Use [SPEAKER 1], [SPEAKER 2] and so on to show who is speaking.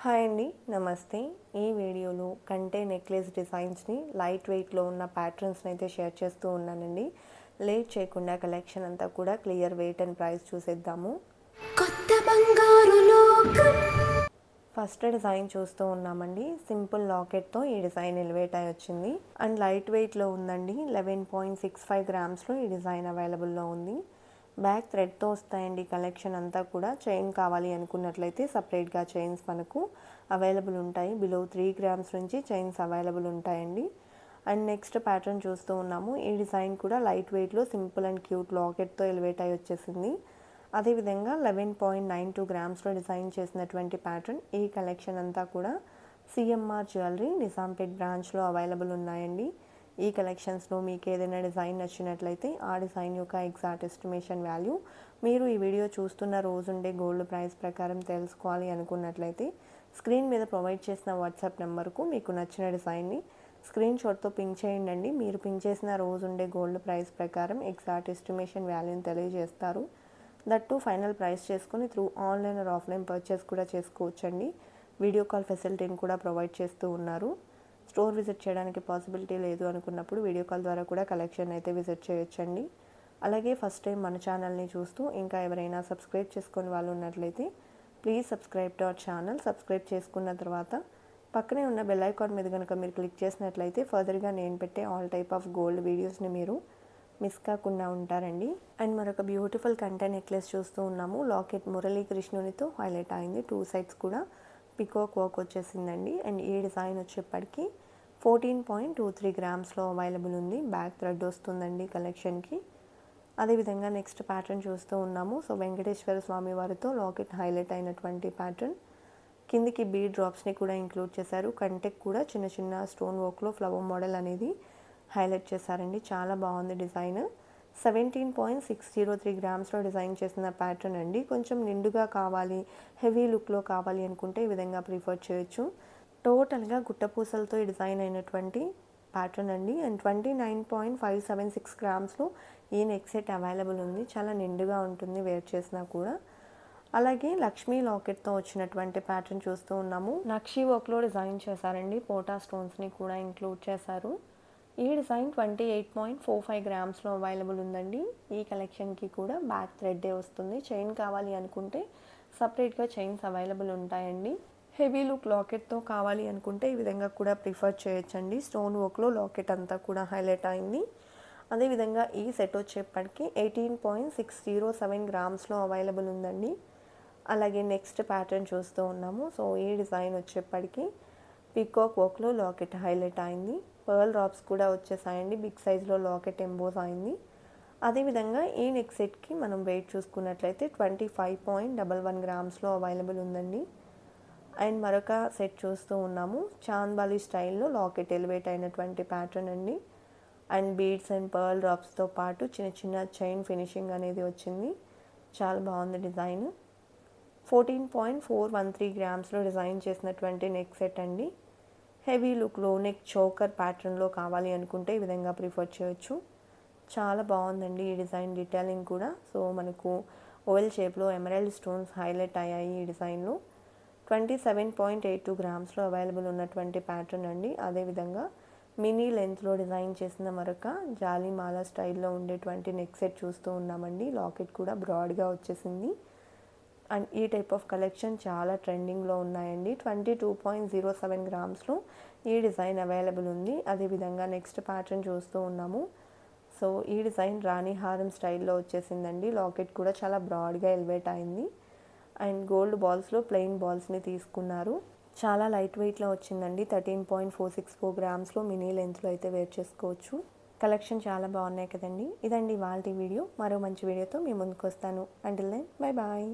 [SPEAKER 1] Hi అండి, నమస్తే. ఈ వీడియోలో కంటే నెక్లెస్ డిజైన్స్ని లైట్ వెయిట్లో ఉన్న ప్యాటర్న్స్ని అయితే షేర్ చేస్తూ ఉన్నానండి. లేట్ చేయకుండా కలెక్షన్ అంతా కూడా క్లియర్ వెయిట్ అండ్ ప్రైస్ చూసేద్దాము. కొత్త బంగారు లోకం. ఫస్ట్ డిజైన్ చూస్తూ ఉన్నామండి. సింపుల్ లాకెట్తో ఈ డిజైన్ ఎలివేట్ అయి వచ్చింది అండ్ లైట్ వెయిట్లో ఉందండి. 11.65 గ్రామ్స్లో ఈ డిజైన్ అవైలబుల్లో ఉంది. బ్యాక్ థ్రెడ్తో వస్తాయండి కలెక్షన్ అంతా కూడా. చైన్ కావాలి అనుకున్నట్లయితే సపరేట్గా చైన్స్ మనకు అవైలబుల్ ఉంటాయి. బిలో 3 గ్రామ్స్ నుంచి చైన్స్ అవైలబుల్ ఉంటాయండి. అండ్ నెక్స్ట్ ప్యాటర్న్ చూస్తూ ఉన్నాము. ఈ డిజైన్ కూడా లైట్ వెయిట్లో సింపుల్ అండ్ క్యూట్ లాకెట్తో ఎలివేట్ అయి వచ్చేసింది. అదేవిధంగా 11.92 గ్రామ్స్లో డిజైన్ చేసినటువంటి ప్యాటర్న్. ఈ కలెక్షన్ అంతా కూడా సిఎంఆర్ జ్యువెలరీ నిజాంపేట్ బ్రాంచ్లో అవైలబుల్ ఉన్నాయండి. ఈ కలెక్షన్స్లో మీకు ఏదైనా డిజైన్ నచ్చినట్లయితే ఆ డిజైన్ యొక్క ఎగ్జాక్ట్ ఎస్టిమేషన్ వాల్యూ మీరు ఈ వీడియో చూస్తున్న రోజుండే గోల్డ్ ప్రైస్ ప్రకారం తెలుసుకోవాలి అనుకున్నట్లయితే స్క్రీన్ మీద ప్రొవైడ్ చేసిన వాట్సాప్ నెంబర్కు మీకు నచ్చిన డిజైన్ని స్క్రీన్ షాట్తో పింక్ చేయండి. మీరు పింక్ చేసిన రోజుండే గోల్డ్ ప్రైస్ ప్రకారం ఎగ్జాక్ట్ ఎస్టిమేషన్ వాల్యూని తెలియజేస్తారు. దట్టు ఫైనల్ ప్రైస్ చేసుకుని through online or offline purchase కూడా చేసుకోవచ్చండి. వీడియో కాల్ ఫెసిలిటీని కూడా ప్రొవైడ్ చేస్తూ ఉన్నారు. స్టోర్ విజిట్ చేయడానికి పాసిబిలిటీ లేదు అనుకున్నప్పుడు వీడియో కాల్ ద్వారా కూడా కలెక్షన్ అయితే విజిట్ చేయొచ్చండి. అలాగే ఫస్ట్ టైం మన ఛానల్ని చూస్తూ ఇంకా ఎవరైనా సబ్స్క్రైబ్ చేసుకుని వాళ్ళు ఉన్నట్లయితే please subscribe to our channel. Subscribe చేసుకున్న తర్వాత పక్కనే ఉన్న బెల్ ఐకాన్ మీద కనుక మీరు క్లిక్ చేసినట్లయితే ఫర్దర్గా నేను పెట్టే ఆల్ టైప్ ఆఫ్ గోల్డ్ వీడియోస్ని మీరు మిస్ కాకుండా ఉంటారండి. అండ్ మరొక బ్యూటిఫుల్ కంటే నెక్లెస్ చూస్తూ ఉన్నాము. లాకెట్ మురళీ కృష్ణునితో హైలైట్ అయింది. 2 సైడ్స్ కూడా పికాక్ వర్క్ వచ్చేసిందండి. అండ్ ఈ డిజైన్ వచ్చేప్పటికి 14.23 గ్రామ్స్లో అవైలబుల్ ఉంది. బ్యాక్ థ్రెడ్ వస్తుందండి కలెక్షన్కి. అదేవిధంగా నెక్స్ట్ ప్యాటర్న్ చూస్తూ ఉన్నాము. సో వెంకటేశ్వర స్వామి వారితో లాకెట్ హైలైట్ అయినటువంటి ప్యాటర్న్. కిందికి బీడ్ డ్రాప్స్ని కూడా ఇంక్లూడ్ చేశారు. కంటెక్ కూడా చిన్న చిన్న స్టోన్ వర్క్లో ఫ్లవర్ మోడల్ అనేది హైలైట్ చేశారండి. చాలా బాగుంది డిజైన్. 17.603 గ్రామ్స్లో డిజైన్ చేసిన ప్యాటర్న్ అండి. కొంచెం నిండుగా కావాలి, హెవీ లుక్లో కావాలి అనుకుంటే ఈ విధంగా ప్రిఫర్ చేయొచ్చు. టోటల్గా గుట్టపూసలతో ఈ డిజైన్ అయినటువంటి ప్యాటర్న్ అండి. అండ్ 29.576 గ్రామ్స్లో ఈ నెక్ సెట్ అవైలబుల్ ఉంది. చాలా నిండుగా ఉంటుంది వేర్ చేసినా కూడా. అలాగే లక్ష్మీ లాకెట్తో వచ్చినటువంటి ప్యాటర్న్ చూస్తూ ఉన్నాము. నక్షీ వర్క్లో డిజైన్ చేశారండి. పోటా స్టోన్స్ని కూడా ఇంక్లూడ్ చేశారు. ఈ డిజైన్ 28.45 గ్రామ్స్లో అవైలబుల్ ఉందండి. ఈ కలెక్షన్కి కూడా బ్యాక్ థ్రెడ్డే వస్తుంది. చైన్ కావాలి అనుకుంటే సపరేట్గా చైన్స్ అవైలబుల్ ఉంటాయండి. హెవీ లుక్ లాకెట్తో కావాలి అనుకుంటే ఈ విధంగా కూడా ప్రిఫర్ చేయొచ్చండి. స్టోన్ వర్క్లో లాకెట్ అంతా కూడా హైలైట్ అయింది. అదేవిధంగా ఈ సెట్ వచ్చేప్పటికి 18.607 గ్రామ్స్లో అవైలబుల్ ఉందండి. అలాగే నెక్స్ట్ ప్యాటర్న్ చూస్తూ ఉన్నాము. సో ఈ డిజైన్ వచ్చేప్పటికి పీకాక్ వర్క్లో లాకెట్ హైలైట్ అయింది. పర్ల్ డ్రాప్స్ కూడా వచ్చేసాయండి. బిగ్ సైజ్లో లాకెట్ ఎంబోస్ అయింది. అదేవిధంగా ఈ నెక్ సెట్కి మనం వెయిట్ చూసుకున్నట్లయితే 25.11 గ్రామ్స్లో అవైలబుల్ ఉందండి. అండ్ మరొక సెట్ చూస్తూ ఉన్నాము. చాంద్బాలి స్టైల్లో లాకెట్ ఎలివేట్ అయినటువంటి ప్యాటర్న్ అండి. అండ్ బీడ్స్ అండ్ పర్ల్ డ్రాప్స్తో పాటు చిన్న చిన్న చైన్ ఫినిషింగ్ అనేది వచ్చింది. చాలా బాగుంది డిజైన్. 14.413 గ్రామ్స్లో డిజైన్ చేసినటువంటి నెక్ సెట్ అండి. హెవీ లుక్లో నెక్ చోకర్ ప్యాటర్న్లో కావాలి అనుకుంటే ఈ విధంగా ప్రిఫర్ చేయొచ్చు. చాలా బాగుందండి ఈ డిజైన్ డీటెయిలింగ్ కూడా. సో మనకు ఓవెల్ షేప్లో ఎమరాల్డ్ స్టోన్స్ హైలైట్ అయ్యాయి ఈ డిజైన్లో. 27.82 గ్రామ్స్లో అవైలబుల్ ఉన్నటువంటి ప్యాటర్న్ అండి. అదేవిధంగా మినీ లెంత్లో డిజైన్ చేసిన మరొక జాలీమాల స్టైల్లో ఉండేటువంటి నెక్ సెట్ చూస్తూ ఉన్నామండి. లాకెట్ కూడా బ్రాడ్గా వచ్చేసింది. అండ్ ఈ టైప్ ఆఫ్ కలెక్షన్ చాలా ట్రెండింగ్లో ఉన్నాయండి. 22.07 గ్రామ్స్లో ఈ డిజైన్ అవైలబుల్ ఉంది. అదేవిధంగా నెక్స్ట్ ప్యాటర్న్ చూస్తూ ఉన్నాము. సో ఈ డిజైన్ రాణి హారం స్టైల్లో వచ్చేసిందండి. లాకెట్ కూడా చాలా బ్రాడ్గా ఎలివేట్ అయింది. అండ్ గోల్డ్ బాల్స్లో ప్లెయిన్ బాల్స్ని తీసుకున్నారు. చాలా లైట్ వెయిట్లో వచ్చిందండి. 13.464 గ్రామ్స్లో మినీ లెంత్లో అయితే వేర్ చేసుకోవచ్చు. కలెక్షన్ చాలా బాగున్నాయి కదండి. ఇదండి ఇవాల్టి వీడియో. మరో మంచి వీడియోతో మీ ముందుకు వస్తాను. Until then bye bye.